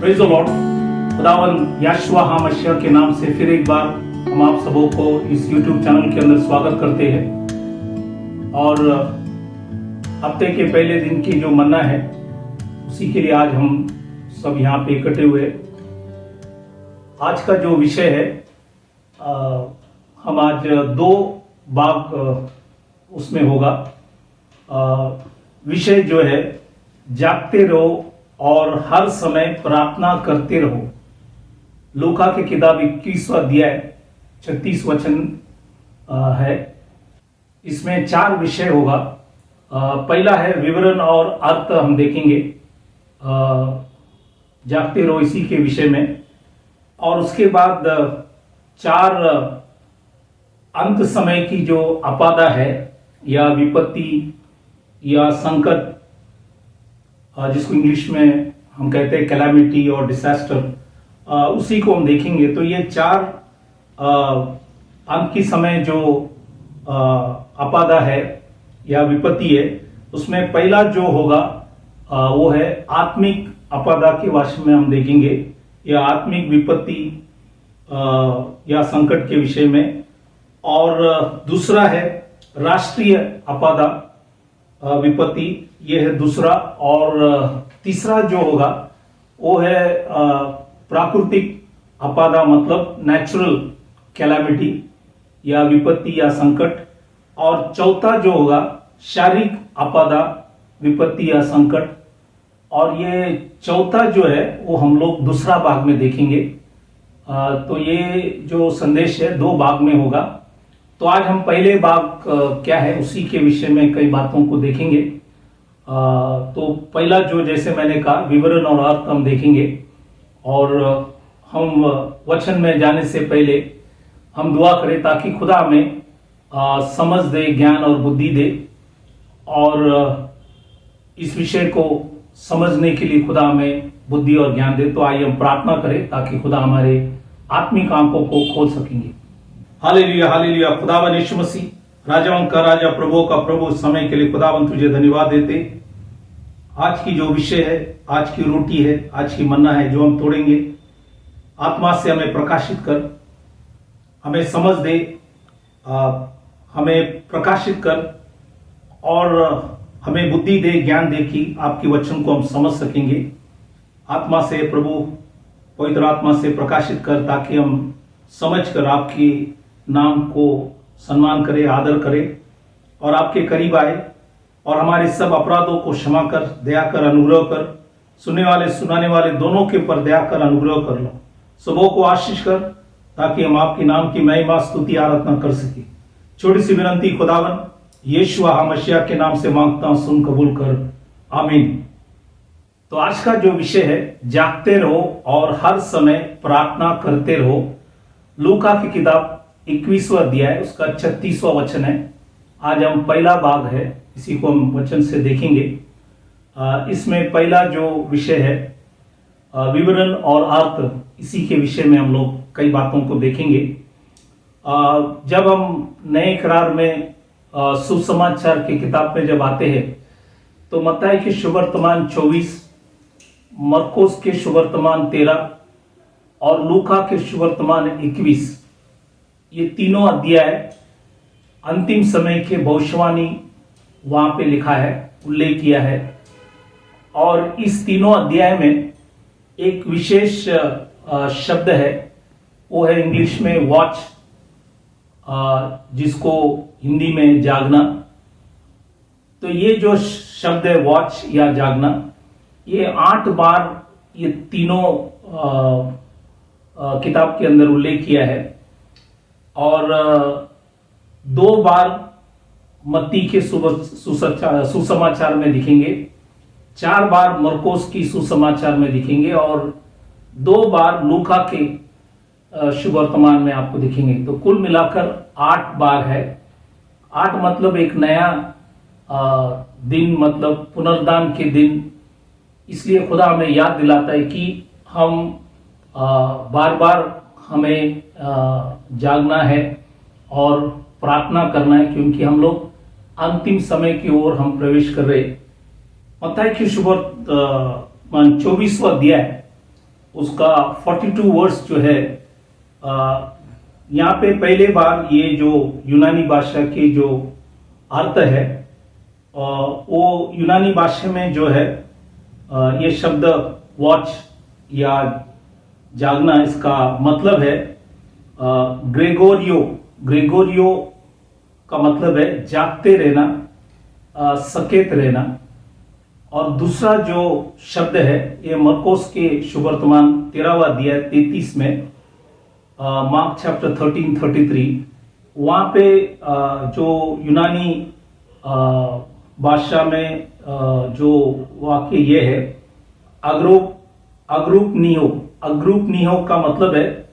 Praise the Lord. खुदावन यहोशुआ मसीह के नाम से फिर एक बार हम आप सबों को इस YouTube चैनल के अंदर स्वागत करते हैं। और हफ्ते के पहले दिन की जो मन्ना है उसी के लिए आज हम सब यहाँ पे इकट्ठे हुए। आज का जो विषय है हम आज दो भाग उसमें होगा। विषय जो है जागते रहो और हर समय प्रार्थना करते रहो। लूका की किताब 21वां अध्याय 36 वचन है। इसमें 4 विषय होगा। पहला है विवरण और अर्थ हम देखेंगे जागते रहो इसी के विषय में। और उसके बाद 4 अंत समय की जो आपदा है या विपत्ति या संकट, जिसको इंग्लिश में हम कहते हैं कैलामिटी और डिजास्टर, उसी को हम देखेंगे। तो ये 4 अंत की समय जो आपदा है या विपत्ति है, उसमें पहला जो होगा वो है आत्मिक आपदा के विषय में हम देखेंगे या आत्मिक विपत्ति या संकट के विषय में। और दूसरा है राष्ट्रीय आपदा विपत्ति, ये है दूसरा। और तीसरा जो होगा वो है प्राकृतिक आपदा, मतलब नेचुरल कैलामिटी या विपत्ति या संकट। और चौथा जो होगा शारीरिक आपदा विपत्ति या संकट। और ये चौथा जो है वो हम लोग दूसरा भाग में देखेंगे। तो ये जो संदेश है 2 भाग में होगा। तो आज हम पहले भाग क्या है उसी के विषय में कई बातों को देखेंगे। तो पहला जो, जैसे मैंने कहा, विवरण और अर्थ हम देखेंगे। और हम वचन में जाने से पहले हम दुआ करें ताकि खुदा हमें समझ दे, ज्ञान और बुद्धि दे। और इस विषय को समझने के लिए खुदा हमें बुद्धि और ज्ञान दे। तो आइए हम प्रार्थना करें ताकि खुदा हमारे आत्मिक आंखों को खोल सकेंगे। Hallelujah hallelujah. खुदावन यीशु मसीह, राजाओं का राजा, प्रभुओं का प्रभु, समय के लिए खुदावन तुझे धन्यवाद देते। आज की जो विषय है, आज की रोटी है, आज की मन्ना है जो हम तोड़ेंगे, आत्मा से हमें प्रकाशित कर, हमें समझ दे, हमें प्रकाशित कर और हमें बुद्धि दे, ज्ञान दे कि आपके वचन को हम समझ सकेंगे। आत्मा से प्रभु, पवित्र आत्मा से प्रकाशित कर ताकि हम समझ कर आपके नाम को सम्मान करें, आदर करें और आपके करीब आए और हमारे सब अपराधों को क्षमा कर, दया कर, अनुग्रह कर। सुनने वाले सुनाने वाले दोनों के ऊपर दया कर, अनुग्रह कर लो। सबों को आशीष कर ताकि हम आपके नाम की महिमा, स्तुति, आराधना कर सके। छोटी सी विनंती खुदावन यहोशुआ मसीह के नाम से मांगता हूं, सुन कबूल कर, आमीन। तो आज का जो विषय है जागते रहो और हर समय प्रार्थना करते रहो। लूका की किताब 21वां अध्याय उसका 36वां वचन है। आज हम पहला भाग है, इसी को हम वचन से देखेंगे। इसमें पहला जो विषय है विवरण और अर्थ, इसी के विषय में हम लोग कई बातों को देखेंगे। जब हम नए करार में सुसमाचार की किताब में जब आते हैं तो मत्ती के सुवर्तमान 24, मरकोस के सुवर्तमान 13 और लूका के सुवर्तमान 21, ये तीनों अध्याय अंतिम समय के भविष्यवाणी वहां पे लिखा है, उल्लेख किया है। और इस तीनों अध्याय में एक विशेष शब्द है, वो है इंग्लिश में वॉच, जिसको हिंदी में जागना। तो ये जो शब्द है वॉच या जागना, ये 8 बार ये तीनों किताब के अंदर उल्लेख किया है। और 2 बार मत्ती के सुसमाचार में दिखेंगे, 4 बार मरकोस की सुसमाचार में दिखेंगे और 2 बार लूका के सुवर्तमान में आपको दिखेंगे। तो कुल मिलाकर 8 बार है। 8 मतलब एक नया दिन, मतलब पुनरुद्धान के दिन। इसलिए खुदा हमें याद दिलाता है कि हम बार बार हमें जागना है और प्रार्थना करना है, क्योंकि हम लोग अंतिम समय की ओर हम प्रवेश कर रहे। मत्ती की सुवर्तमान 24वां अध्याय उसका 42 वर्स जो है, यहाँ पे पहले बार ये जो यूनानी भाषा के जो अर्थ है, वो यूनानी भाषा में जो है ये शब्द वॉच या जागना, इसका मतलब है ग्रेगोरियो। ग्रेगोरियो का मतलब है जागते रहना, सचेत रहना। और दूसरा जो शब्द है ये मरकोस के शुभवर्तमान 13वां अध्याय 33 में, मार्क चैप्टर 13:33, वहां पे जो यूनानी भाषा में जो वाक्य ये है, अग्रुपनियो का मतलब है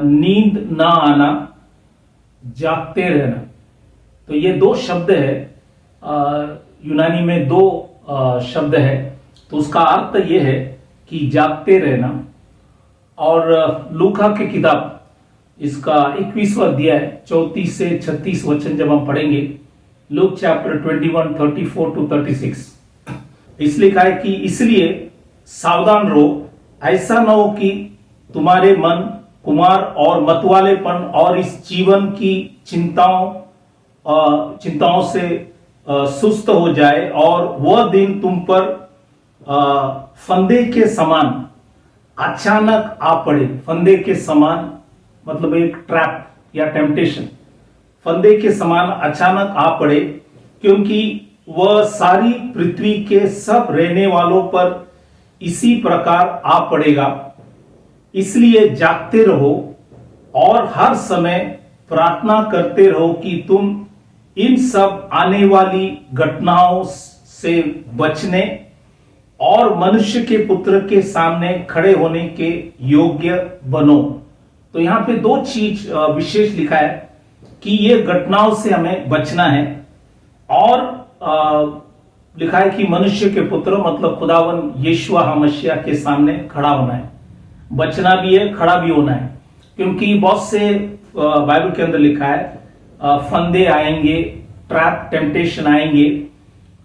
नींद ना आना, जागते रहना। तो ये दो शब्द है, यूनानी में दो शब्द है। तो उसका अर्थ ये है कि जागते रहना। और लूका की किताब, इसका 21वां अध्याय 34 से 36 वचन जब हम पढ़ेंगे, लूक चैप्टर 21:34-36, इसलिए लिखा है कि इसलिए सावधान रहो, ऐसा न हो कि तुम्हारे मन कुमार और मतवालेपन और इस जीवन की चिंताओं से सुस्त हो जाए और वह दिन तुम पर फंदे के समान अचानक आ पड़े। फंदे के समान मतलब एक ट्रैप या टेम्पटेशन, फंदे के समान अचानक आ पड़े, क्योंकि वह सारी पृथ्वी के सब रहने वालों पर इसी प्रकार आ पड़ेगा। इसलिए जागते रहो और हर समय प्रार्थना करते रहो कि तुम इन सब आने वाली घटनाओं से बचने और मनुष्य के पुत्र के सामने खड़े होने के योग्य बनो। तो यहां पे दो चीज विशेष लिखा है कि ये घटनाओं से हमें बचना है, और लिखा है कि मनुष्य के पुत्र मतलब खुदावन यीशुआ मसीह के सामने खड़ा होना है। बचना भी है, खड़ा भी होना है, क्योंकि बहुत से बाइबल के अंदर लिखा है फंदे आएंगे, ट्रैप, टेम्पटेशन आएंगे।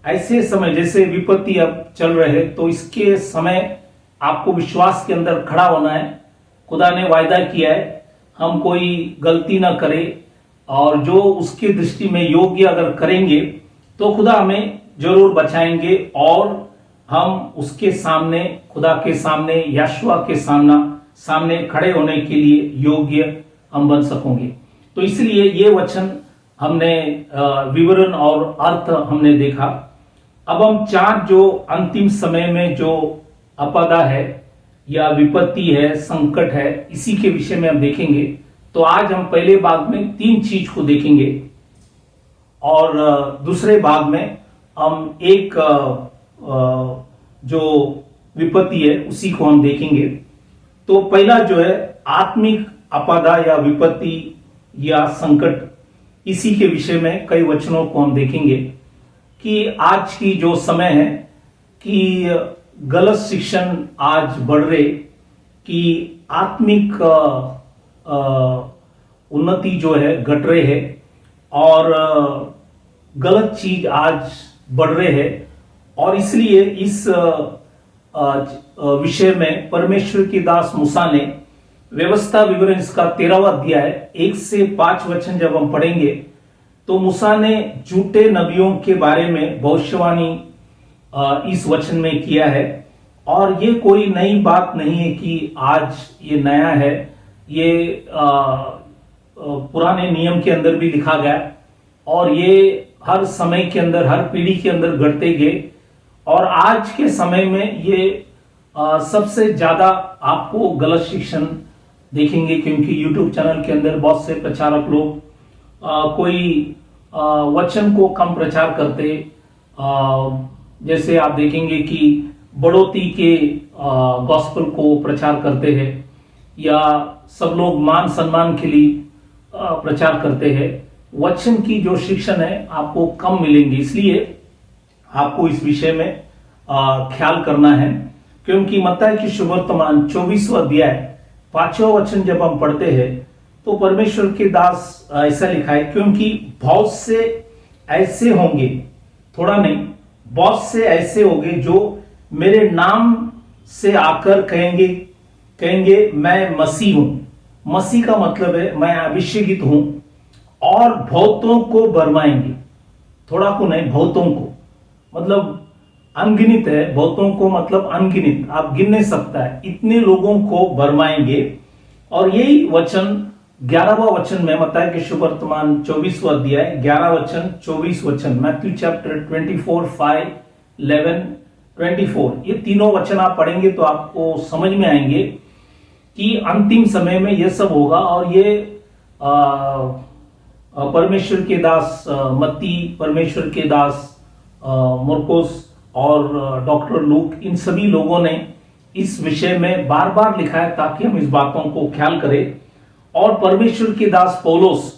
ऐसे समय जैसे विपत्ति अब चल रहे हैं, तो इसके समय आपको विश्वास के अंदर खड़ा होना है। खुदा ने वायदा किया है हम कोई गलती ना करें, और जो उसकी दृष्टि में योग्य अगर करेंगे तो खुदा हमें जरूर बचाएंगे, और हम उसके सामने, खुदा के सामने, यशुआ के सामने खड़े होने के लिए योग्य हम बन सकेंगे। तो इसलिए ये वचन हमने विवरण और अर्थ हमने देखा। अब हम चार जो अंतिम समय में जो आपदा है या विपत्ति है, संकट है, इसी के विषय में हम देखेंगे। तो आज हम पहले भाग में 3 चीज को देखेंगे, और दूसरे भाग में हम एक जो विपत्ति है उसी को हम देखेंगे। तो पहला जो है आत्मिक आपदा या विपत्ति या संकट, इसी के विषय में कई वचनों को हम देखेंगे कि आज की जो समय है कि गलत शिक्षण आज बढ़ रहे, कि आत्मिक उन्नति जो है घट रहे है, और गलत चीज आज बढ़ रहे हैं। और इसलिए इस विषय में परमेश्वर की दास मूसा ने व्यवस्था विवरण इसका 13वां अध्याय 1 से 5 वचन जब हम पढ़ेंगे, तो मूसा ने झूठे नबियों के बारे में भविष्यवाणी इस वचन में किया है। और ये कोई नई बात नहीं है कि आज ये नया है, ये पुराने नियम के अंदर भी लिखा गया, और ये हर समय के अंदर, हर पीढ़ी के अंदर घटते गए। और आज के समय में ये सबसे ज्यादा आपको गलत शिक्षण देखेंगे, क्योंकि YouTube चैनल के अंदर बहुत से प्रचारक लोग कोई वचन को कम प्रचार करते, जैसे आप देखेंगे कि बढ़ोतरी के गॉस्पेल को प्रचार करते हैं, या सब लोग मान सम्मान के लिए प्रचार करते हैं। वचन की जो शिक्षण है आपको कम मिलेंगी, इसलिए आपको इस विषय में ख्याल करना है। क्योंकि मत्ती की सुवर्तमान 24वां अध्याय 5वां वचन जब हम पढ़ते हैं, तो परमेश्वर के दास ऐसा लिखा है, क्योंकि बहुत से ऐसे होंगे, थोड़ा नहीं, बहुत से ऐसे होंगे जो मेरे नाम से आकर कहेंगे कहेंगे मैं मसीह हूं। मसीह का मतलब है मैं अभिषेकित हूं और बहुतों को भरमाएंगे। थोड़ा को नहीं, बहुतों को, मतलब अनगिनत है। बहुतों को मतलब अनगिनत, आप गिन नहीं सकता है, इतने लोगों को भरमाएंगे। और यही वचन 11वां वचन में मत्ती के सुवर्तमान 24वां अध्याय 11 वचन 24 वचन, मैथ्यू चैप्टर 24:5, 11, 24, ये तीनों वचन आप पढ़ेंगे तो आपको समझ में आएंगे कि अंतिम समय में यह सब होगा। और ये परमेश्वर के दास मत्ती, परमेश्वर के दास मरकुस और डॉक्टर लूक, इन सभी लोगों ने इस विषय में बार बार लिखा है ताकि हम इस बातों को ख्याल करें। और परमेश्वर के दास पौलुस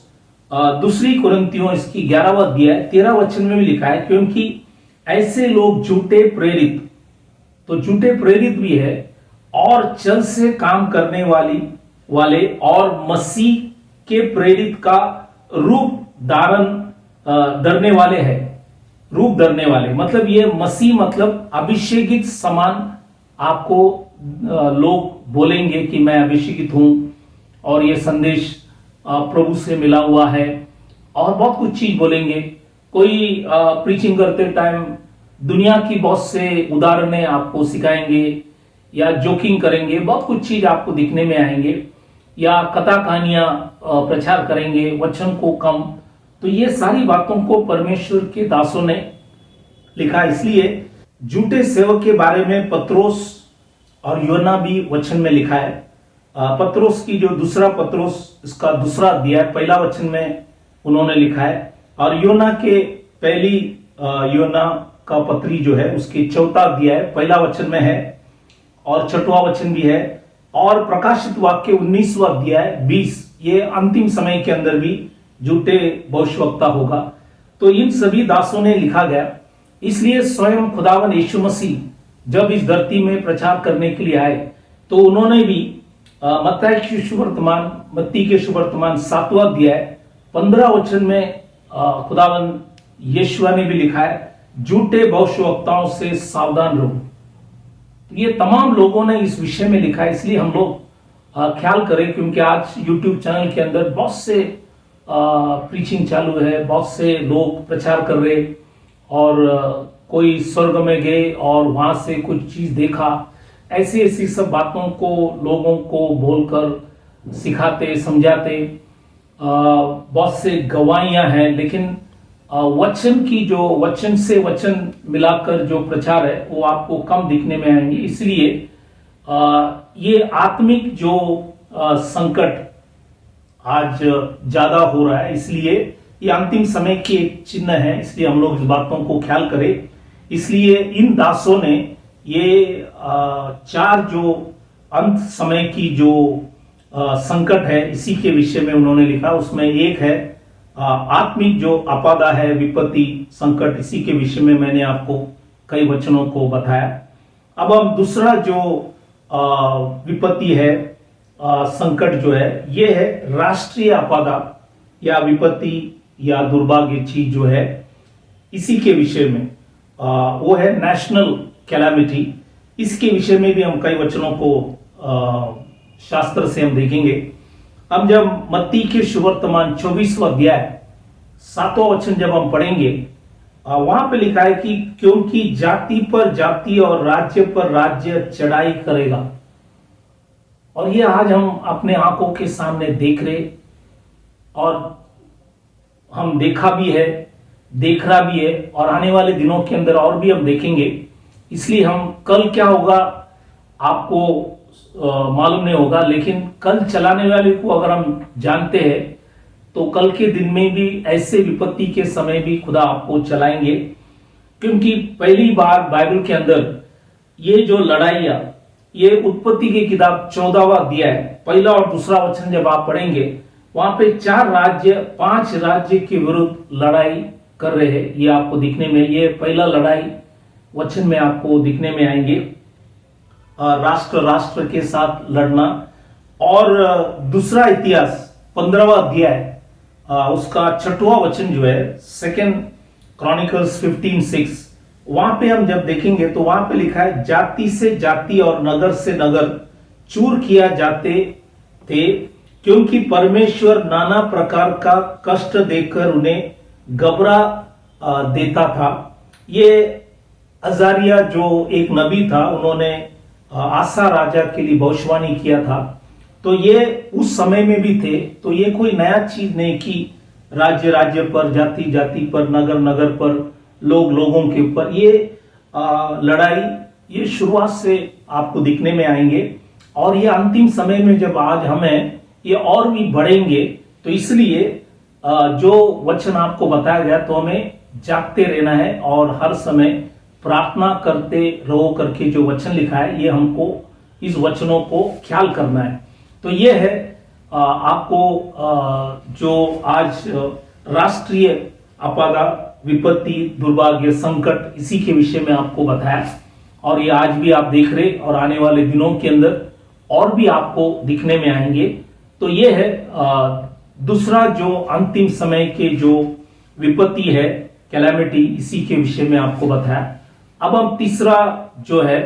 दूसरी कुरिन्थियों इसकी 11वां अध्याय 13 वचन में भी लिखा है, क्योंकि ऐसे लोग झूठे प्रेरित, तो झूठे प्रेरित भी है और चल से काम करने वाले और मसीह के प्रेरित का रूप धारण धरने वाले हैं। रूप धरने वाले मतलब ये मसीह मतलब अभिषेकित समान आपको लोग बोलेंगे कि मैं अभिषेकित हूं और ये संदेश प्रभु से मिला हुआ है, और बहुत कुछ चीज बोलेंगे। कोई प्रीचिंग करते टाइम दुनिया की बहुत से उदाहरणें आपको सिखाएंगे या जोकिंग करेंगे, बहुत कुछ चीज आपको दिखने में आएंगे, या कथा कहानियां प्रचार करेंगे, वचन को कम। तो ये सारी बातों को परमेश्वर के दासों ने लिखा। इसलिए झूठे सेवक के बारे में पत्रोस और योना भी वचन में लिखा है। पत्रोस की जो दूसरा पत्रोस इसका दूसरा अध्याय 1 वचन में उन्होंने लिखा है, और योना के पहली योना का पत्री जो है उसके 4 अध्याय 1 वचन में है और 6वां वचन भी है। और प्रकाशित वाक्य 19वां अध्याय 20, ये अंतिम समय के अंदर भी झूठे भविष्यवक्ता होगा। तो इन सभी दासों ने लिखा गया। इसलिए स्वयं खुदावन यीशु मसीह जब इस धरती में प्रचार करने के लिए आए तो उन्होंने भी मत्ती के सुवर्तमान 7वां अध्याय 15 वचन में खुदावन यीशु ने भी लिखा है, झूठे भविष्यवक्ताओं से सावधान रहो। ये तमाम लोगों ने इस विषय में लिखा है। इसलिए हम लोग ख्याल करें, क्योंकि आज यूट्यूब चैनल के अंदर बहुत से प्रीचिंग चालू है, बहुत से लोग प्रचार कर रहे, और कोई स्वर्ग में गए और वहां से कुछ चीज देखा, ऐसी ऐसी सब बातों को लोगों को बोलकर सिखाते समझाते। बहुत से गवाहियां हैं, लेकिन वचन की जो वचन से वचन मिलाकर जो प्रचार है वो आपको कम दिखने में आएंगे। इसलिए ये आत्मिक जो संकट आज ज्यादा हो रहा है, इसलिए ये अंतिम समय की एक चिन्ह है। इसलिए हम लोग इस बातों को ख्याल करें। इसलिए इन दासों ने ये 4 जो अंत समय की जो संकट है इसी के विषय में उन्होंने लिखा। उसमें एक है आत्मिक जो आपदा है, विपत्ति, संकट, इसी के विषय में मैंने आपको कई वचनों को बताया। अब हम दूसरा जो विपत्ति है, संकट जो है, ये है राष्ट्रीय आपदा या विपत्ति या दुर्भाग्य चीज जो है, इसी के विषय में वो है नेशनल कैलामिटी। इसके विषय में भी हम कई वचनों को शास्त्र से हम देखेंगे। अब जब मत्ती के सुवर्तमान 24वां अध्याय 7वां वचन जब हम पढ़ेंगे, वहां पे लिखा है कि क्योंकि जाति पर जाति और राज्य पर राज्य चढ़ाई करेगा। और ये आज हम अपने आंखों के सामने देख रहे, और हम देखा भी है, देख रहा भी है, और आने वाले दिनों के अंदर और भी हम देखेंगे। इसलिए हम कल क्या होगा आपको मालूम नहीं होगा, लेकिन कल चलाने वाले को अगर हम जानते हैं तो कल के दिन में भी ऐसे विपत्ति के समय भी खुदा आपको चलाएंगे। क्योंकि पहली बार बाइबल के अंदर ये जो लड़ाइयां, ये उत्पत्ति की किताब 14वां अध्याय 1 और 2 वचन जब आप पढ़ेंगे, वहां पे 4 राज्य 5 राज्य के विरुद्ध लड़ाई कर रहे हैं। ये आपको दिखने में, ये पहला लड़ाई वचन में आपको दिखने में आएंगे, राष्ट्र राष्ट्र के साथ लड़ना। और दूसरा इतिहास 15वां अध्याय उसका 6वां वचन जो है, 2 क्रॉनिकल्स 15:6, वहां पे हम जब देखेंगे तो वहां पे लिखा है जाति से जाति और नगर से नगर चूर किया जाते थे, क्योंकि परमेश्वर नाना प्रकार का कष्ट देकर उन्हें घबरा देता था। ये अजारिया जो एक नबी था, उन्होंने आसा राजा के लिए भविष्यवाणी किया था। तो ये उस समय में भी थे, तो ये कोई नया चीज नहीं कि राज्य राज्य पर, जाति जाति पर, नगर नगर पर, लोग लोगों के ऊपर ये लड़ाई, ये शुरुआत से आपको दिखने में आएंगे। और ये अंतिम समय में जब आज हमें ये और भी बढ़ेंगे, तो इसलिए जो वचन आपको बताया गया, तो हमें जागते रहना है और हर समय प्रार्थना करते रहो करके जो वचन लिखा है, ये हमको इस वचनों को ख्याल करना है। तो ये है आपको जो आज राष्ट्रीय आपदा, विपत्ति, दुर्भाग्य, संकट, इसी के विषय में आपको बताया। और ये आज भी आप देख रहे, और आने वाले दिनों के अंदर और भी आपको दिखने में आएंगे। तो ये है दूसरा जो अंतिम समय के जो विपत्ति है, कैलामिटी, इसी के विषय में आपको बताया। अब हम तीसरा जो है,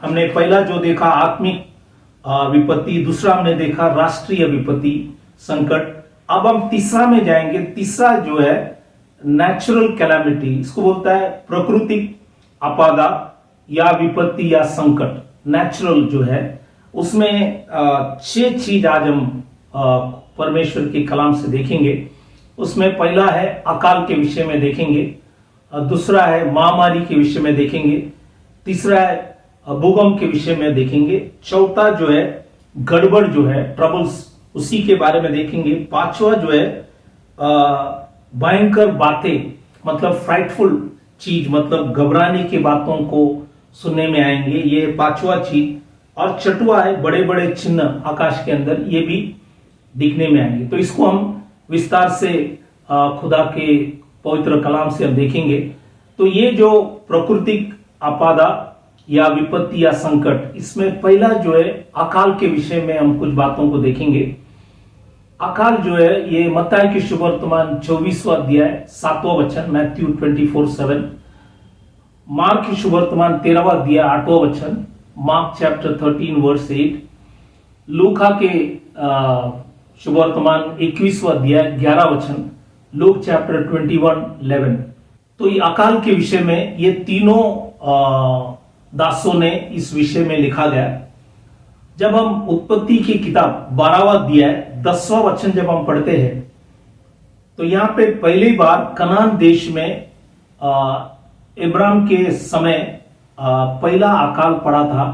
हमने पहला जो देखा आत्मिक विपत्ति, दूसरा हमने देखा राष्ट्रीय विपत्ति, संकट। अब हम तीसरा में जाएंगे। तीसरा जो है नेचुरल कैलामिटी, इसको बोलता है प्राकृतिक आपदा या विपत्ति या संकट। नेचुरल जो है उसमें 6 चीज आज हम परमेश्वर के कलाम से देखेंगे। उसमें पहला है अकाल के विषय में देखेंगे, दूसरा है महामारी के विषय में देखेंगे, तीसरा है भूकंप के विषय में देखेंगे, चौथा जो है गड़बड़ जो है, ट्रबल्स, उसी के बारे में देखेंगे, पांचवा जो है भयंकर बातें, मतलब फ्राइटफुल चीज, मतलब घबराने की बातों को सुनने में आएंगे, ये पांचवा चीज। और छठवा है बड़े बड़े चिन्ह आकाश के अंदर, ये भी दिखने में आएंगे। तो इसको हम विस्तार से खुदा के पवित्र कलाम से हम देखेंगे। तो ये जो प्राकृतिक आपदा या विपत्ति या संकट, इसमें पहला जो है अकाल के विषय में हम कुछ बातों को देखेंगे। अकाल जो है ये मत्ती की सुवर्तमान 24वां अध्याय 7वां वचन, मैथ्यू 24:7, मार्क की सुवर्तमान 13वां अध्याय 8वां वचन, मार्क चैप्टर 13 वर्स 8, लूका के सुवर्तमान 21वां अध्याय 11 वचन, लूक चैप्टर 21:11। तो ये अकाल के विषय में ये तीनों दासों ने इस विषय में लिखा गया। जब हम उत्पत्ति की किताब 12वां अध्याय 10वां वचन जब हम पढ़ते हैं, तो यहां पे पहली बार कनान देश में इब्राहिम के समय पहला अकाल पड़ा था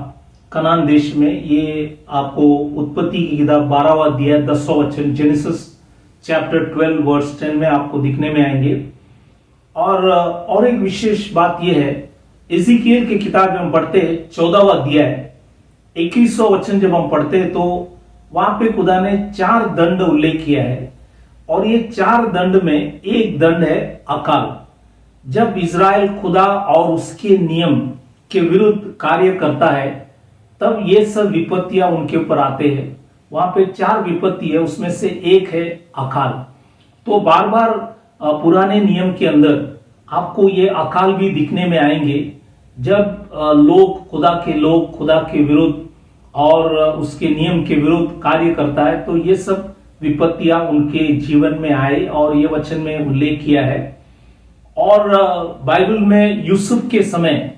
कनान देश में। ये आपको उत्पत्ति की किताब 12वां अध्याय 10वां वचन, जेनेसिस चैप्टर 12 वर्स 10 में आपको दिखने में आएंगे। और एक विशेष बात यह है, इज़िकियल की किताब में हम पढ़ते हैं 14वां अध्याय 21वां वचन जब हम पढ़ते हैं, तो वहां पे खुदा ने 4 दंड उल्लेख किया है। और ये 4 दंड में एक दंड है अकाल। जब इज़राइल खुदा और उसके नियम के विरुद्ध कार्य करता है, तब ये सब विपत्तियां उनके ऊपर आते हैं। वहां पे 4 विपत्ति है, उसमें से एक है अकाल। तो बार बार पुराने नियम के अंदर आपको ये अकाल भी दिखने में आएंगे। जब लोग खुदा के विरुद्ध और उसके नियम के विरुद्ध कार्य करता है, तो ये सब विपत्तियां उनके जीवन में आए, और ये वचन में उल्लेख किया है। और बाइबल में यूसुफ के समय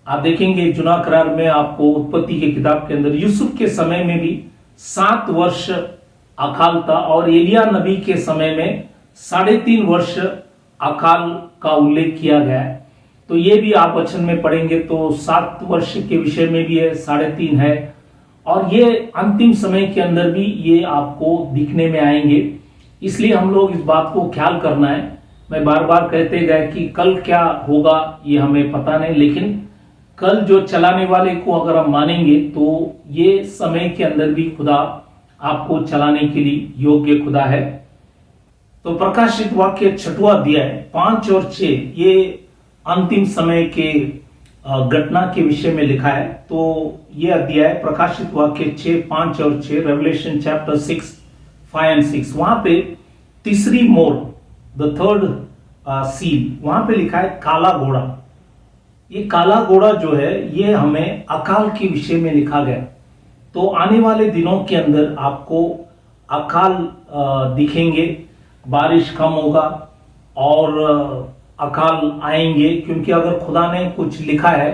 आप देखेंगे, जुना करार में आपको उत्पत्ति की किताब के अंदर यूसुफ के समय में भी 7 वर्ष अकाल था, और एलिया नबी के समय में 3.5 वर्ष अकाल का उल्लेख किया गया है। तो ये भी आप वचन में पढ़ेंगे, तो 7 वर्ष के विषय में भी है, 3.5 है, और ये अंतिम समय के अंदर भी ये आपको दिखने में आएंगे। इसलिए हम लोग इस बात को ख्याल करना है। मैं बार बार कहते गए कि कल क्या होगा ये हमें पता नहीं, लेकिन कल जो चलाने वाले को अगर हम मानेंगे, तो ये समय के अंदर भी खुदा आपको चलाने के लिए योग्य खुदा है। तो प्रकाशित वाक्य 6वां अध्याय 5 और 6 ये अंतिम समय के घटना के विषय में लिखा है। तो ये अध्याय प्रकाशित वाक्य 6, 5 और 6, रेवलेशन चैप्टर 6, 5 and 6, वहां पे तीसरी मोर, द थर्ड सील, वहां पे लिखा है काला घोड़ा। ये काला घोड़ा जो है, ये हमें अकाल के विषय में लिखा गया। तो आने वाले दिनों के अंदर आपको अकाल दिखेंगे, बारिश कम होगा और अकाल आएंगे, क्योंकि अगर खुदा ने कुछ लिखा है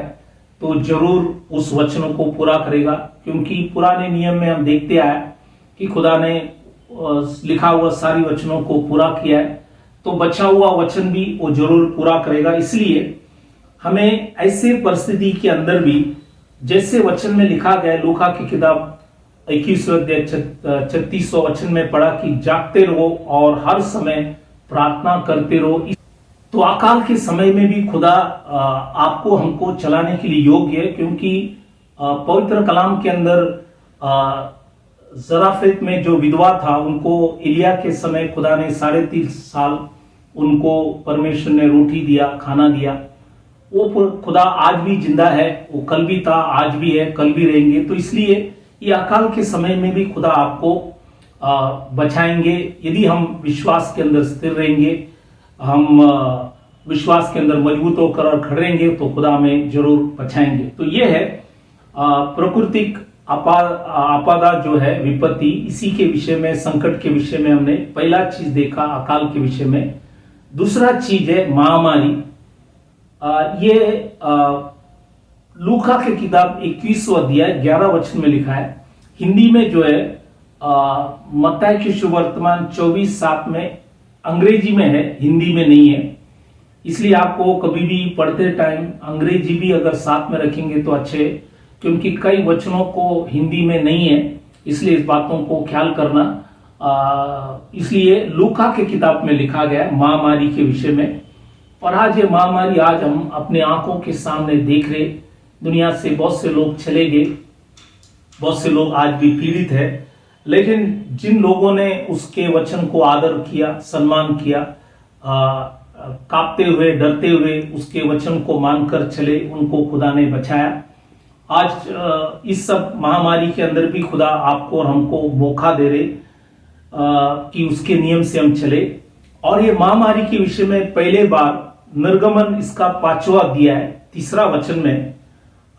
तो जरूर उस वचनों को पूरा करेगा। क्योंकि पुराने नियम में हम देखते आए कि खुदा ने लिखा हुआ सारी वचनों को पूरा किया है, तो बचा हुआ वचन भी वो जरूर पूरा करेगा। इसलिए हमें ऐसे परिस्थिति के अंदर भी, जैसे वचन में लिखा गया, लूका की किताब 21वें अध्याय 36वां वचन में पढ़ा कि जागते रहो और हर समय प्रार्थना करते रहो। तो अकाल के समय में भी खुदा आपको हमको चलाने के लिए योग्य है, क्योंकि पवित्र कलाम के अंदर जराफेत में जो विधवा था, उनको एलिया के समय खुदा ने 3.5 साल उनको परमेश्वर ने रोटी दिया, खाना दिया। वो खुदा आज भी जिंदा है, वो कल भी था, आज भी है, कल भी रहेंगे। तो इसलिए ये अकाल के समय में भी खुदा आपको बचाएंगे, यदि हम विश्वास के अंदर स्थिर रहेंगे, हम विश्वास के अंदर मजबूत होकर और खड़े रहेंगे, तो खुदा हमें जरूर बचाएंगे। तो ये है प्राकृतिक आपदा जो है, विपत्ति, इसी के विषय में, संकट के विषय में हमने पहला चीज देखा, अकाल के विषय में। दूसरा चीज है महामारी। ये लूका की किताब 21वां अध्याय 11 वचन में लिखा है। हिंदी में जो है मत्ती की सुवर्तमान 24:7 में, अंग्रेजी में है, हिंदी में नहीं है। इसलिए आपको कभी भी पढ़ते टाइम अंग्रेजी भी अगर साथ में रखेंगे तो अच्छे, क्योंकि कई वचनों को हिंदी में नहीं है, इसलिए इस बातों को ख्याल करना। इसलिए लूका के किताब में लिखा गया है महामारी के विषय में। और आज ये महामारी आज हम अपने आंखों के सामने देख रहे, दुनिया से बहुत से लोग चले गए, बहुत से लोग आज भी पीड़ित है, लेकिन जिन लोगों ने उसके वचन को आदर किया, सम्मान किया, कांपते हुए, डरते हुए उसके वचन को मानकर चले, उनको खुदा ने बचाया। आज इस सब महामारी के अंदर भी खुदा आपको और हमको मौका दे रहे कि उसके नियम से हम चले। और ये महामारी के विषय में पहले बार निर्गमन इसका 5वां अध्याय है 3 वचन में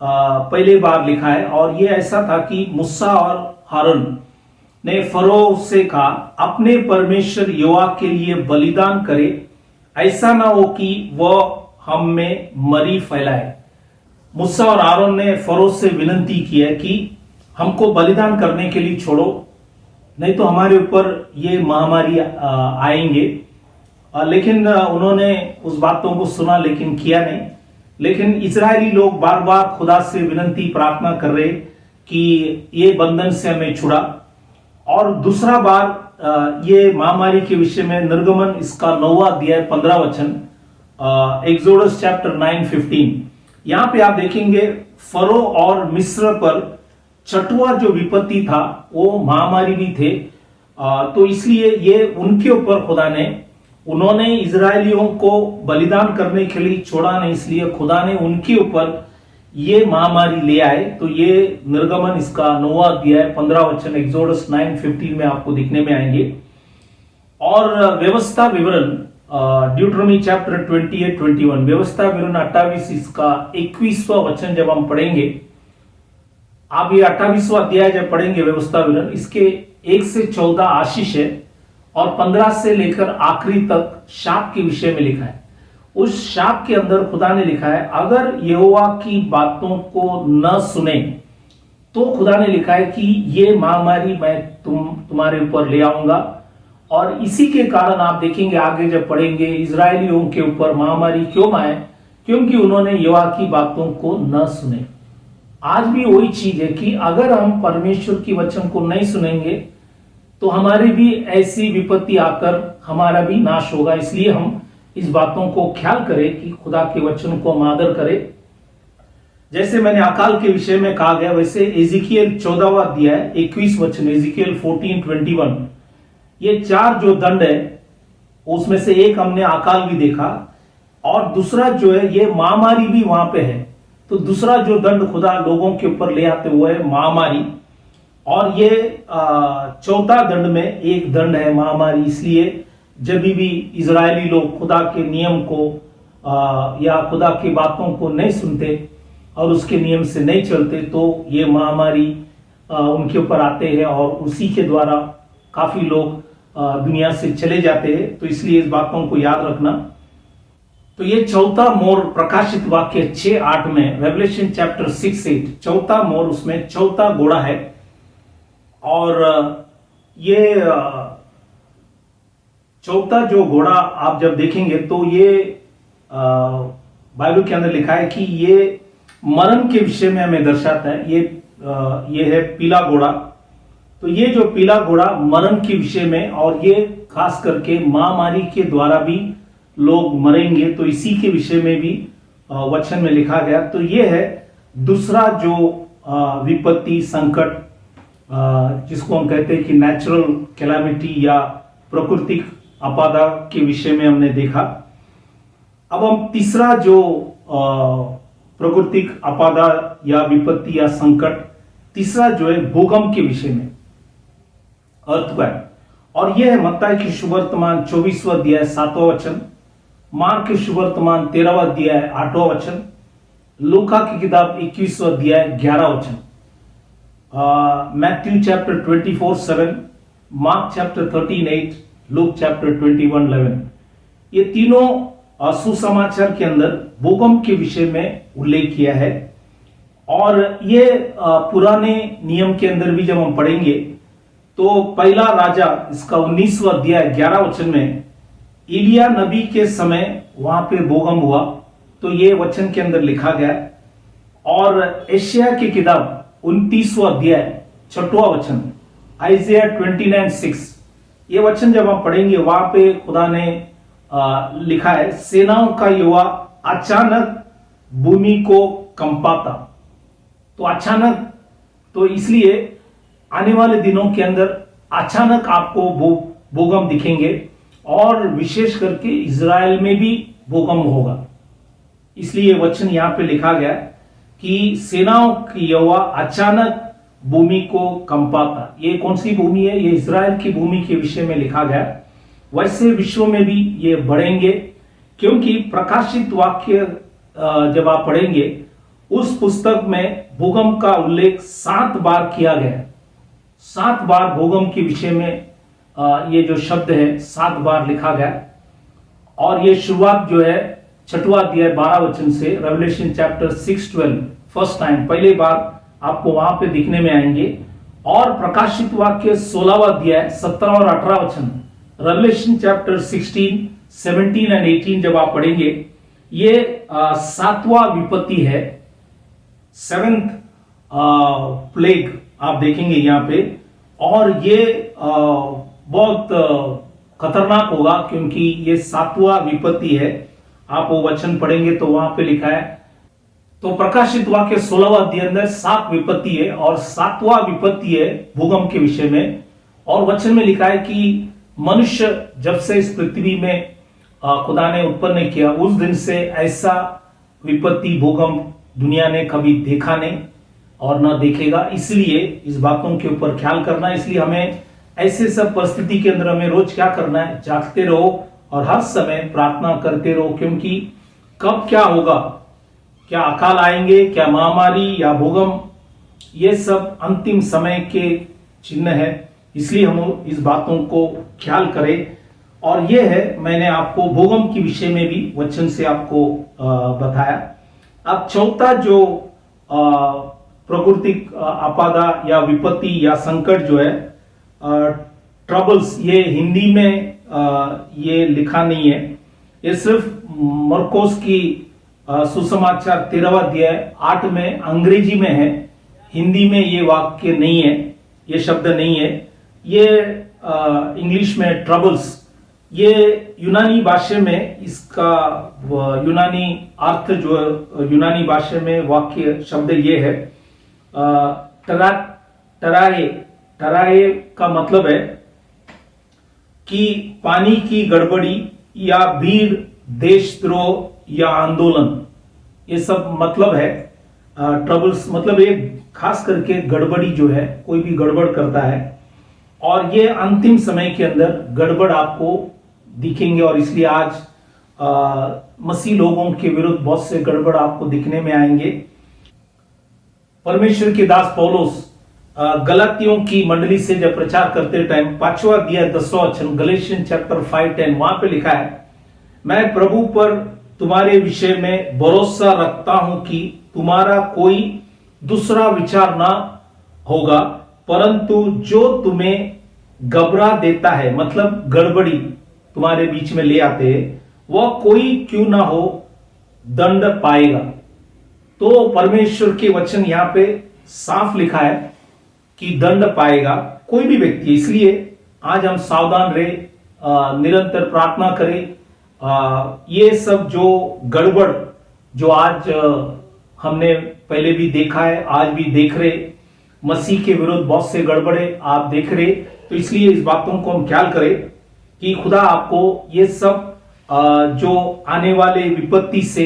पहले बार लिखा है। और ये ऐसा था कि मूसा और हारून ने फरो से कहा, अपने परमेश्वर यहोवा के लिए बलिदान करे, ऐसा ना हो कि वह हम में मरी फैलाए। मूसा और हारून ने फरो से विनती की है कि हमको बलिदान करने के लिए छोड़ो, नहीं तो हमारे ऊपर ये महामारी आएंगे। लेकिन उन्होंने उस बातों को सुना, लेकिन किया नहीं। लेकिन इजरायली लोग बार बार खुदा से विनती प्रार्थना कर रहे कि ये बंधन से हमें छुड़ा। और दूसरा बार ये महामारी के विषय में निर्गमन इसका 9वां अध्याय 15 वचन, एक्सोडस चैप्टर 9:15, यहां पे आप देखेंगे फरो और मिस्र पर 6वां जो विपत्ति था वो महामारी भी थे। तो इसलिए ये उनके ऊपर खुदा ने, उन्होंने इजरायलियों को बलिदान करने के लिए छोड़ा नहीं, इसलिए खुदा ने उनके ऊपर ये महामारी ले आए। तो ये निर्गमन इसका 9वां अध्याय 15 वचन, एक्सोडस 9:15 में आपको दिखने में आएंगे। और व्यवस्था विवरण ड्यूटरॉनमी चैप्टर 28-21, व्यवस्था विवरण 28 इसका 21वां वचन जब हम पढ़ेंगे, आप ये 28वां अध्याय जब पढ़ेंगे व्यवस्था विवरण, इसके 1 से 14 आशीष है और 15 से लेकर आखिरी तक शाप के विषय में लिखा है। उस शाप के अंदर खुदा ने लिखा है, अगर यहोवा की बातों को न सुने तो खुदा ने लिखा है कि ये महामारी मैं तुम्हारे ऊपर ले आऊंगा। और इसी के कारण आप देखेंगे आगे जब पढ़ेंगे, इजरायलियों के ऊपर महामारी क्यों आए, क्योंकि उन्होंने यहोवा की बातों को न सुने। आज भी वही चीज है कि अगर हम परमेश्वर की वचन को नहीं सुनेंगे तो हमारी भी ऐसी विपत्ति आकर हमारा भी नाश होगा। इसलिए हम इस बातों को ख्याल करें कि खुदा के वचन को हम आदर करें। जैसे मैंने अकाल के विषय में कहा गया, वैसे एजिकियल 14वां अध्याय 21 वचन, एजिकियल 14:21, ये 4 जो दंड है उसमें से एक हमने अकाल भी देखा और दूसरा जो है ये महामारी भी वहां पे है। तो दूसरा जो दंड खुदा लोगों के ऊपर ले आते हुए है महामारी, और ये चौथा दंड में एक दंड है महामारी। इसलिए जब भी इजरायली लोग खुदा के नियम को या खुदा की बातों को नहीं सुनते और उसके नियम से नहीं चलते तो ये महामारी उनके ऊपर आते हैं और उसी के द्वारा काफी लोग दुनिया से चले जाते हैं। तो इसलिए इस बातों को याद रखना। तो ये चौथा मोर प्रकाशित वाक्य 6:8 में, रेवलेशन चैप्टर 6:8, चौथा मोर, उसमें चौथा घोड़ा है। और ये चौथा जो घोड़ा आप जब देखेंगे तो ये बाइबल के अंदर लिखा है कि ये मरण के विषय में हमें दर्शाता है। ये है पीला घोड़ा। तो ये जो पीला घोड़ा मरण के विषय में, और ये खास करके महामारी के द्वारा भी लोग मरेंगे, तो इसी के विषय में भी वचन में लिखा गया। तो ये है दूसरा जो विपत्ति, संकट, जिसको हम कहते हैं कि नेचुरल कैलामिटी या प्राकृतिक आपदा के विषय में हमने देखा। अब हम तीसरा जो प्राकृतिक आपदा या विपत्ति या संकट, तीसरा जो है भूकंप के विषय में, अर्थक्वेक। और यह है मत्ती की सुवर्तमान 24वां अध्याय 7वां वचन, मार्क की सुवर्तमान 13वां अध्याय 8वां वचन, लूका की किताब 21वां अध्याय 11वां वचन, Matthew chapter 24:7, mark chapter 13:8, Luke chapter 21:11। ये तीनों सुसमाचार के अंदर भूकंप के विषय में उल्लेख किया है। और ये पुराने नियम के अंदर भी जब हम पढ़ेंगे तो पहला राजा, इसका 19वां अध्याय 11 वचन में, इलिया नबी के समय वहां पे भूकंप हुआ। तो ये वचन के अंदर लिखा गया। और एशिया की किताब 29वां अध्याय 6वां वचन, आइजिया 29:6, ये वचन जब हम पढ़ेंगे वहां पे खुदा ने लिखा है, सेनाओं का यहोवा अचानक भूमि को कंपाता। तो अचानक, तो इसलिए आने वाले दिनों के अंदर अचानक आपको भूकंप दिखेंगे, और विशेष करके इज़राइल में भी भूकंप होगा। इसलिए वचन यहां पे लिखा गया कि सेनाओं की यहोवा अचानक भूमि को कंपाता। ये कौन सी भूमि है? ये इज़राइल की भूमि के विषय में लिखा गया। वैसे विश्व में भी ये बढ़ेंगे, क्योंकि प्रकाशित वाक्य जब आप पढ़ेंगे उस पुस्तक में भूकंप का उल्लेख 7 बार किया गया है। 7 बार भूकंप के विषय में ये जो शब्द है 7 बार लिखा गया। और ये शुरुआत जो है 6वां अध्याय 12 वचन से, रेवलेशन चैप्टर 6:12, फर्स्ट टाइम, पहली बार आपको वहां पे दिखने में आएंगे। और प्रकाशित वाक्य 16वां अध्याय 17 और 18 वचन, रेवलेशन चैप्टर 16, 17 एंड 18 जब आप पढ़ेंगे, ये 7वां विपत्ति है, 7th प्लेग आप देखेंगे यहां पे। और ये बहुत खतरनाक होगा, क्योंकि ये 7वां विपत्ति है। आप वो वचन पढ़ेंगे तो वहां पे लिखा है। तो प्रकाशित वाक्य 16वां अध्याय अंदर 7 विपत्ति है, और 7वां विपत्ति है भूकंप के विषय में। और वचन में लिखा है कि मनुष्य जब से इस पृथ्वी में खुदा ने उत्पन्न किया, उस दिन से ऐसा विपत्ति, भूकंप दुनिया ने कभी देखा नहीं और न देखेगा। इसलिए इस बातों के ऊपर ख्याल करना। इसलिए हमें ऐसे सब परिस्थिति के अंदर हमें रोज क्या करना है? जागते रहो और हर समय प्रार्थना करते रहो, क्योंकि कब क्या होगा, क्या अकाल आएंगे, क्या महामारी या भूकंप, ये सब अंतिम समय के चिन्ह है। इसलिए हम इस बातों को ख्याल करें। और ये है, मैंने आपको भूकंप के विषय में भी वचन से आपको बताया। अब चौथा जो प्राकृतिक आपदा या विपत्ति या संकट जो है, ट्रबल्स, ये हिंदी में ये लिखा नहीं है। ये सिर्फ मरकोस की सुसमाचार 13वां अध्याय 8 में अंग्रेजी में है, हिंदी में ये वाक्य नहीं है, ये शब्द नहीं है। ये इंग्लिश में ट्रबल्स, ये यूनानी भाषा में इसका यूनानी अर्थ जो यूनानी भाषा में वाक्य शब्द ये है, टराए। टराए का मतलब है कि पानी की गड़बड़ी या भीड़, देशद्रोह या आंदोलन, ये सब मतलब है। ट्रबल्स मतलब ये खास करके गड़बड़ी जो है, कोई भी गड़बड़ करता है, और ये अंतिम समय के अंदर गड़बड़ आपको दिखेंगे। और इसलिए आज मसीह लोगों के विरुद्ध बहुत से गड़बड़ आपको दिखने में आएंगे। परमेश्वर के दास पौलुस गलातियों की मंडली से जब प्रचार करते टाइम 5वां अध्याय 10वां वचन गलेशियन चैप्टर 5:10 वहां पे लिखा है, मैं प्रभु पर तुम्हारे विषय में भरोसा रखता हूं कि तुम्हारा कोई दूसरा विचार ना होगा, परंतु जो तुम्हें घबरा देता है, मतलब गड़बड़ी तुम्हारे बीच में ले आते हैं, वह कोई क्यों ना हो दंड पाएगा। तो परमेश्वर के वचन यहां पे साफ लिखा है कि दंड पाएगा कोई भी व्यक्ति। इसलिए आज हम सावधान रहे, निरंतर प्रार्थना करें। ये सब जो गड़बड़ जो आज हमने पहले भी देखा है, आज भी देख रहे, मसीह के विरुद्ध बहुत से गड़बड़े आप देख रहे, तो इसलिए इस बातों को हम ख्याल करें कि खुदा आपको ये सब जो आने वाले विपत्ति से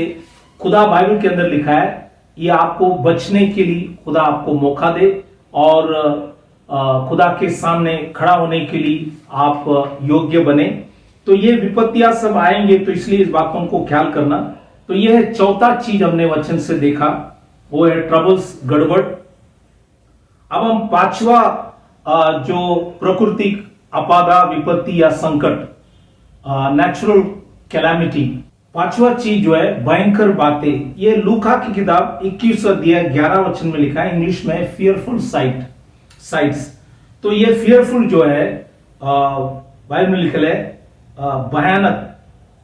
खुदा बाइबल के अंदर लिखा है, ये आपको बचने के लिए खुदा आपको मौका दे और खुदा के सामने खड़ा होने के लिए आप योग्य बने। तो ये विपत्तियां सब आएंगे, तो इसलिए इस बातों को ख्याल करना। तो यह है चौथा चीज हमने वचन से देखा, वो है ट्रबल्स, गड़बड़। अब हम पांचवा जो प्राकृतिक आपदा, विपत्ति या संकट, नेचुरल कैलामिटी, पांचवा चीज जो है भयंकर बातें। ये लूका की किताब 21 अध्याय 11 वचन में लिखा है, इंग्लिश में फियरफुल साइट्स। तो ये फियरफुल जो है बाइबल में लिखा है भयानक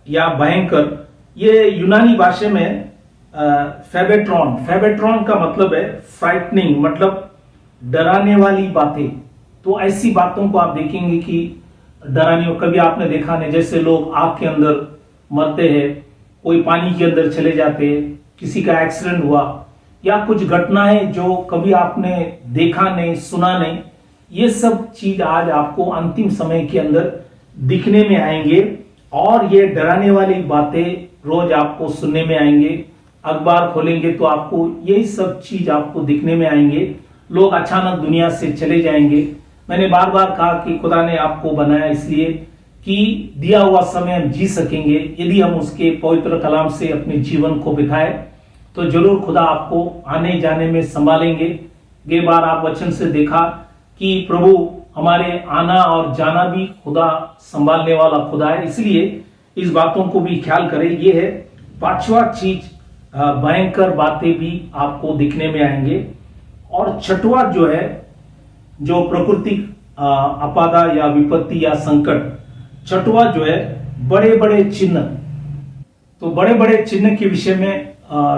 या भयंकर। ये यूनानी भाषा में फेबेट्रॉन का मतलब है फ्राइटनिंग, मतलब डराने वाली बातें। तो ऐसी बातों को आप देखेंगे कि डराने, कभी आपने देखा नहीं, जैसे लोग आग के अंदर मरते हैं, कोई पानी के अंदर चले जाते हैं, किसी का एक्सीडेंट हुआ या कुछ घटनाएं जो कभी आपने देखा नहीं, सुना नहीं, ये सब चीज आज आपको अंतिम समय के अंदर दिखने में आएंगे। और ये डराने वाली बातें रोज आपको सुनने में आएंगे। अखबार खोलेंगे तो आपको यही सब चीज आपको दिखने में आएंगे। लोग अचानक दुनिया से चले जाएंगे। मैंने बार बार कहा कि खुदा ने आपको बनाया इसलिए कि दिया हुआ समय हम जी सकेंगे। यदि हम उसके पवित्र कलाम से अपने जीवन को बिताए तो जरूर खुदा आपको आने जाने में संभालेंगे। ये बार आप वचन से देखा कि प्रभु हमारे आना और जाना भी खुदा संभालने वाला खुदा है। इसलिए इस बातों को भी ख्याल करें। ये है पांचवा चीज, भयंकर बातें भी आपको दिखने में आएंगे। और छठवा जो है, जो प्राकृतिक आपदा या विपत्ति या संकट, छठवा जो है बड़े बड़े चिन्ह। तो बड़े बड़े चिन्ह के विषय में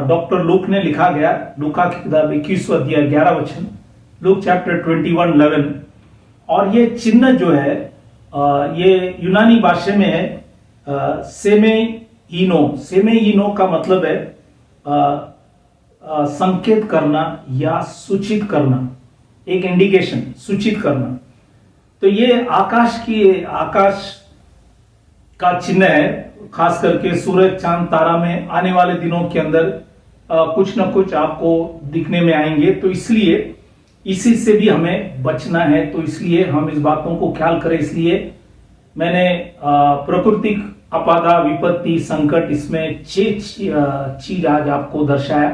डॉक्टर लूक ने लिखा गया, लूका की किताब 21 अध्याय 11 वचन, लूक चैप्टर 21:11। और ये चिन्ह जो है ये यूनानी भाषा में है सेमेइनो का मतलब है संकेत करना या सूचित करना, एक इंडिकेशन, सूचित करना। तो ये आकाश का चिन्ह है, खास करके सूरज, चांद, तारा में आने वाले दिनों के अंदर कुछ न कुछ आपको दिखने में आएंगे। तो इसलिए इसी से भी हमें बचना है। तो इसलिए हम इस बातों को ख्याल करें। इसलिए मैंने प्राकृतिक आपदा, विपत्ति, संकट, इसमें 6 चीज आज आपको दर्शाया।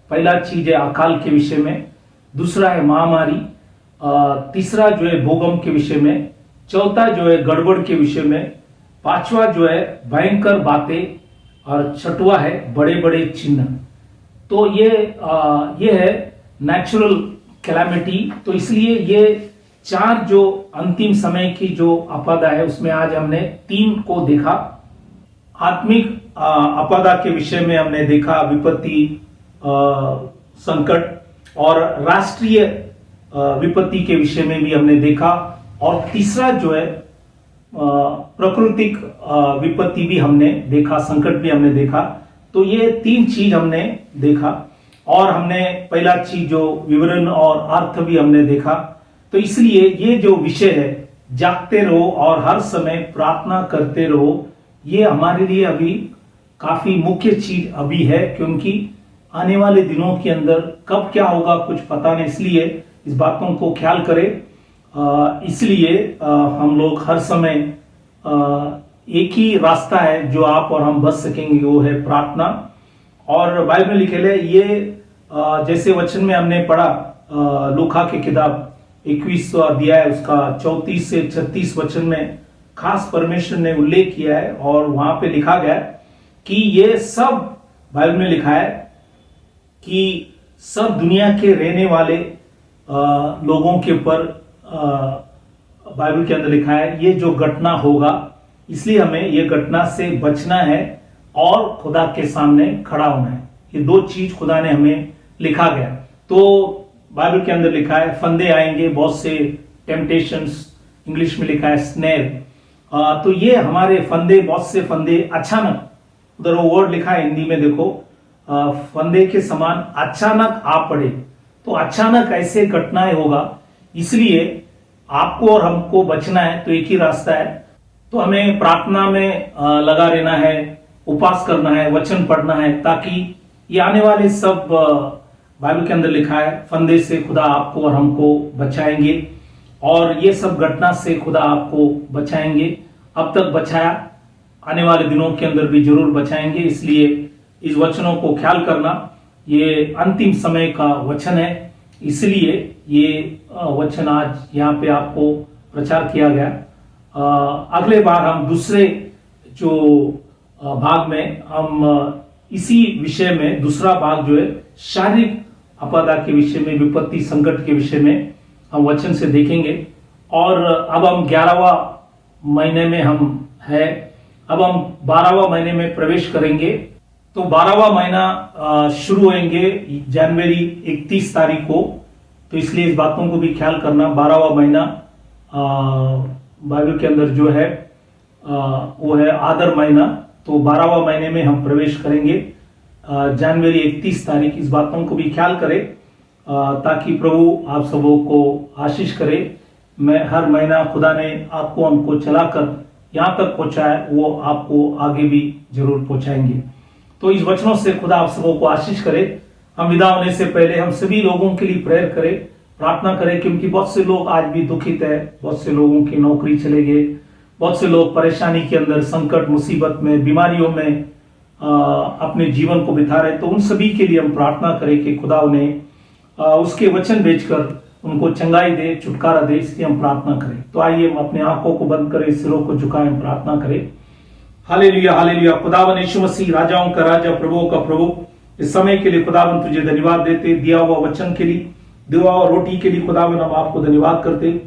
पहला चीज है अकाल के विषय में, दूसरा है महामारी, तीसरा जो है भूकंप के विषय में, चौथा जो है गड़बड़ के विषय में, पांचवा जो है भयंकर बातें, और छठवा है बड़े बड़े चिन्ह। तो ये है नेचुरल कैलामिटी। तो इसलिए ये 4 जो अंतिम समय की जो आपदा है, उसमें आज हमने 3 को देखा। आत्मिक आपदा के विषय में हमने देखा विपत्ति, संकट, और राष्ट्रीय विपत्ति के विषय में भी हमने देखा। और तीसरा जो है प्राकृतिक विपत्ति भी हमने देखा, संकट भी हमने देखा। तो ये 3 चीज हमने देखा। और हमने पहला चीज जो विवरण और अर्थ भी हमने देखा। तो इसलिए ये जो विषय है, जागते रहो और हर समय प्रार्थना करते रहो, ये हमारे लिए अभी काफी मुख्य चीज अभी है, क्योंकि आने वाले दिनों के अंदर कब क्या होगा कुछ पता नहीं। इसलिए इस बातों को ख्याल करें। इसलिए हम लोग हर समय एक ही रास्ता है जो आप और हम बच सकेंगे, वो है प्रार्थना। और बाइबल में लिखे है ये, जैसे वचन में हमने पढ़ा लूका की किताब 21वां अध्याय उसका 34 से 36 वचन में खास परमेश्वर ने उल्लेख किया है और वहां पे लिखा गया कि ये सब बाइबल में लिखा है कि सब दुनिया के रहने वाले लोगों के ऊपर बाइबल के अंदर लिखा है ये जो घटना होगा, इसलिए हमें ये घटना से बचना है और खुदा के सामने खड़ा होना है। ये दो चीज खुदा ने हमें लिखा गया। तो बाइबल के अंदर लिखा है फंदे आएंगे, बहुत से टेम्पटेशंस, इंग्लिश में लिखा है स्नेर। तो ये हमारे फंदे, बहुत से फंदे अचानक, उधर वो वर्ड लिखा है हिंदी में देखो, फंदे के समान अचानक आ पड़े। तो अचानक ऐसे घटनाएं होगा, इसलिए आपको और हमको बचना है। तो एक ही रास्ता है, तो हमें प्रार्थना में लगा रहना है, उपवास करना है, वचन पढ़ना है, ताकि ये आने वाले सब बाइबल के अंदर लिखा है फंदे से खुदा आपको और हमको बचाएंगे और ये सब घटना से खुदा आपको बचाएंगे। अब तक बचाया, आने वाले दिनों के अंदर भी जरूर बचाएंगे। इसलिए इस वचनों को ख्याल करना, ये अंतिम समय का वचन है, इसलिए ये वचन आज यहाँ पे आपको प्रचार किया गया। अगले बार हम दूसरे जो भाग में हम इसी विषय में, दूसरा भाग जो है शारीरिक आपदा के विषय में, विपत्ति संकट के विषय में हम वचन से देखेंगे। और अब हम 11वां महीने में हम है, अब हम 12वां महीने में प्रवेश करेंगे। तो 12वां महीना शुरू होंगे जनवरी 31 तारीख को। तो इसलिए इस बातों को भी ख्याल करना, 12वां महीना बाइबल के अंदर जो है वो है आदर महीना। तो 12वां महीने में हम प्रवेश करेंगे जनवरी 31 तारीख। इस बातों को भी ख्याल करें ताकि प्रभु आप सबों को आशीष करे। मैं हर महीना खुदा ने आपको हमको चलाकर यहाँ तक पहुंचाया, वो आपको आगे भी जरूर पहुंचाएंगे। तो इस वचनों से खुदा आप सबों को आशीष करे। हम विदा होने से पहले हम सभी लोगों के लिए प्रेयर करें, प्रार्थना करें, क्योंकि बहुत से लोग आज भी दुखित है, बहुत से लोगों की नौकरी चले गए, बहुत से लोग परेशानी के अंदर, संकट, मुसीबत में, बीमारियों में अपने जीवन को बिता रहे। तो उन सभी के लिए हम प्रार्थना करें कि खुदा उन्हें उसके वचन भेजकर उनको चंगाई दे, छुटकारा दे। इसलिए हम प्रार्थना करें। तो आइए हम अपने आंखों को बंद करें, सिरों को झुकाएं, प्रार्थना करें। Hallelujah, hallelujah. खुदावन यीशु मसीह, राजाओं का राजा, प्रभुओं का प्रभु, इस समय के लिए खुदावन तुझे धन्यवाद देते, दिया हुआ वचन के लिए, दिया हुआ रोटी के लिए खुदावन हम आपको धन्यवाद करते।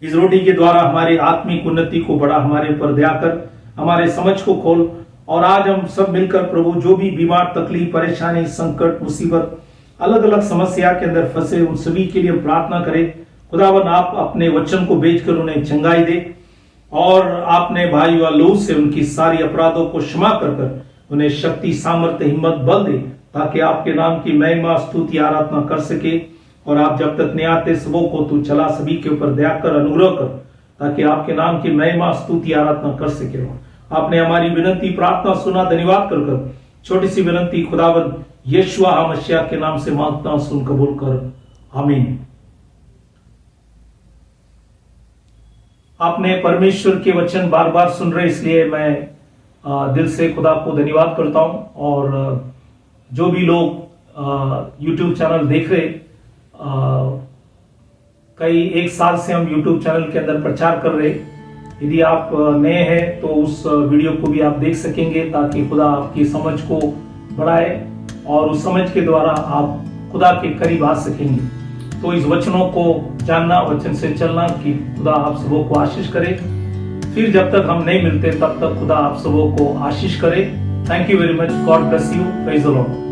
इस रोटी के द्वारा हमारे आत्मिक उन्नति को बढ़ा, हमारे ऊपर दया कर, हमारे समझ को खोल। और आज हम सब मिलकर प्रभु जो भी बीमार, तकलीफ, परेशानी, संकट, मुसीबत, अलग अलग समस्या के अंदर फंसे, उन सभी के लिए प्रार्थना करें। खुदावन आप अपने वचन को भेजकर उन्हें चंगाई दे और आपने भाई व लहू से उनकी सारी अपराधों को क्षमा कर उन्हें शक्ति, सामर्थ्य, हिम्मत, बल दे, ताकि आपके नाम की महिमा, स्तुति, आराधना कर सके। और आप जब तक नहीं आते सबों को तू चला, सभी के ऊपर दया कर, अनुग्रह कर, ताकि आपके नाम की महिमा, स्तुति, आराधना कर सके। आपने हमारी विनती, प्रार्थना सुना, धन्यवाद कर छोटी सी विनती खुदावन यीशुआ मसीह के नाम से मांगता, सुन कबूल कर, आमीन। आपने परमेश्वर के वचन बार बार सुन रहे, इसलिए मैं दिल से खुदा को धन्यवाद करता हूं। और जो भी लोग YouTube चैनल देख रहे, कई 1 साल से हम YouTube चैनल के अंदर प्रचार कर रहे। यदि आप नए हैं तो उस वीडियो को भी आप देख सकेंगे, ताकि खुदा आपकी समझ को बढ़ाए और उस समझ के द्वारा आप खुदा के करीब आ सकेंगे। तो इस वचनों को जानना, वचन से चलना, कि खुदा आप सबों को आशीष करे। फिर जब तक हम नहीं मिलते तब तक खुदा आप सबों को आशीष करे। Thank you very much. God bless you. Praise the Lord.